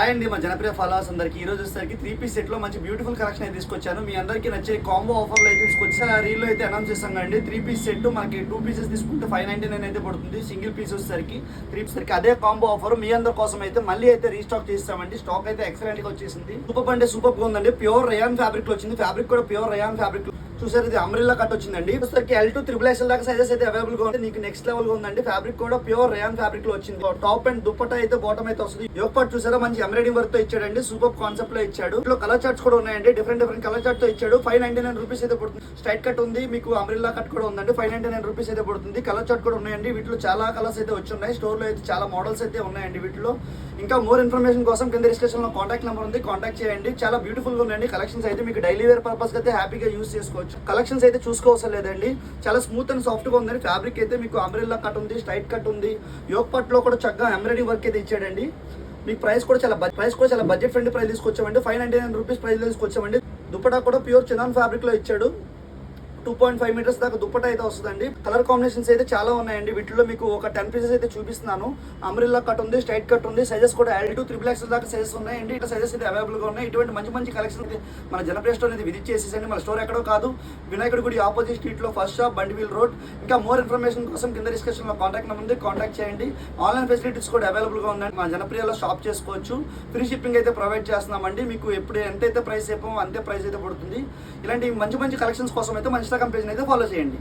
Hi అండి, మా Janapriya followers అందరికి ఈ రోజు వచ్చేసరికి 3 పీస్ సెట్ లో మంచి బ్యూటిఫుల్ కలెక్షన్ అయితే తీసుకొచ్చాను. మీ అందరికీ నచ్చే కాంబో ఆఫర్లు అయితే తీసుకొచ్చాను. రీల్ లో అయితే అనౌన్స్ చేస్తాం కండి. 3 పీస్ సెట్ మనకి 2 పీసెస్ తీసుకుంటే 599 అయితే పడుతుంది. సింగిల్ పీస్ వచ్చేసరికి 3 పీస్ అదే కాంబో ఆఫర్ మీ అందరి కోసం అయితే మళ్ళీ అయితే రీస్టాక్ చేస్తామండి. స్టాక్ అయితే ఎక్సలెంట్ గా వచ్చేసింది. సూపర్ అంటే సూపర్ గా ఉందండి. ప్యూర్ రయాన్ ఫ్యాబ్రిక్ లో వచ్చింది. ఫ్యాబ్రిక్ కూడా ప్యూర్ రయాన్ ఫ్యాబ్రిక్ చూసారు. ఇది అంబ్రెల్లా కట్ వచ్చిందండి. వచ్చేసరికి L2 XXL దాకా సైజెస్ అయితే అవైలబుల్ గా ఉంది. నీకు నెక్స్ట్ లెవెల్ గా ఉందండి. ఫ్యాబ్రిక్ కూడా ప్యూర్ రయాన్ ఫ్యాబ్రిక్ లో వచ్చింది. టాప్ అండ్ దుపట్టా అయితే బాటమ్ అయితే వస్తుంది. యోగ్ పార్ట్ చూసారా, మంచి ఎంబ్రాయిడింగ్ వర్క్ తో ఇచ్చాడండి. సూపర్ కాన్సెప్ట్ లో ఇచ్చాడు. ఇంట్లో కలర్ చార్ట్స్ కూడా ఉన్నాయండి. డిఫరెంట్ కలర్ చార్ట్ తో ఇచ్చాడు. 599 రూపీస్ అయితే పడుతుంది. స్ట్రైట్ కట్ ఉంది, మీకు అంబ్రెల్లా కట్ కూడా ఉందండి. 599 రూపీస్ అయితే పడుతుంది. కలర్ చార్ట్ కూడా ఉన్నాయండి. వీటిలో చాలా కలర్స్ అయితే వచ్చి ఉన్నాయి. స్టోర్ లో అయితే చాలా మోడల్స్ అయితే ఉన్నాయండి. వీటిలో ఇంకా మోర్ ఇన్ఫర్మేషన్ కోసం కింద డిస్క్రిప్షన్ లో కాంటాక్ట్ నెంబర్ ఉంది, కాంటాక్ట్ చేయండి. చాలా బ్యూటిఫుల్ గా ఉన్నాయండి. కలెక్షన్స్ అయితే మీకు డైలీ వేర్ పర్పస్ అయితే హ్యాపీగా యూస్ చేసుకోవచ్చు. కలెక్షన్స్ అయితే చూసుకోవసం లేదండి. చాలా స్మూత్ అండ్ సాఫ్ట్ గా ఉందండి. ఫ్యాబ్రిక్ అయితే మీకు అంబ్రెల్లా కట్ ఉంది, స్ట్రైట్ కట్ ఉంది. యోగ్ పట్ లో కూడా చక్కగా ఎంబ్రాయిడింగ్ వర్క్ అయితే ఇచ్చాడండి. మీకు ప్రైస్ కూడా చాలా బడ్జెట్ ఫ్రెండ్లీ ప్రైస్ తీసుకొచ్చామండి. 599 రూపీస్ ప్రైస్ తీసుకొచ్చామండి. దుపట్టా కూడా ప్యూర్ చినాన్ ఫ్యాబ్రిక్ లో ఇచ్చాడు. 2.5 మీటర్స్ దాకా దుపట్టా అయితే వస్తుందండి. కలర్ కాంబినేషన్స్ అయితే చాలా ఉన్నాయండి. వీటిలో మీకు ఒక 10 పీసెస్ అయితే చూపిస్తున్నాను. అంబ్రెల్లా కట్ ఉంది, స్ట్రైట్ కట్ ఉంది. సైజెస్ కూడా L2 XXL దాకా సైజెస్ ఉన్నాయండి. ఇట్లా సైజెస్ అయితే అవైలబుల్ గా ఉన్నాయి. ఇటువంటి మంచి కలెక్షన్ అయితే మన జనప్రియ స్టోర్ అయితే విజిట్ చేసేసండి. మన స్టోర్ ఎక్కడో కాదు, వినాయకుడి గుడి ఆపోజిట్ స్ట్రీట్ లో ఫస్ట్ షాప్, బండివీల్ రోడ్. ఇంకా మోర్ ఇన్ఫర్మేషన్ కోసం కింద డిస్క్రిప్షన్ లో కాంటాక్ట్ నెంబర్ ఉంది, కాంటాక్ట్ చేయండి. ఆన్లైన్ ఫెసిలిటీస్ కూడా అవైలబుల్ గా ఉందండి. మన జనప్రియలో షాప్ చేసుకోవచ్చు. ఫ్రీ షిప్పింగ్ అయితే ప్రొవైడ్ చేస్తున్నామండి. మీకు ఎప్పుడు ఎంతైతే ప్రైస్ చెప్పామో అంతే ప్రైస్ అయితే పడుతుంది. ఇలాంటి మంచి కలెక్షన్స్ కోసం అయితే మన ఇన్స్టాగ్రామ్ పేజ్ అయితే ఫాలో చేయండి.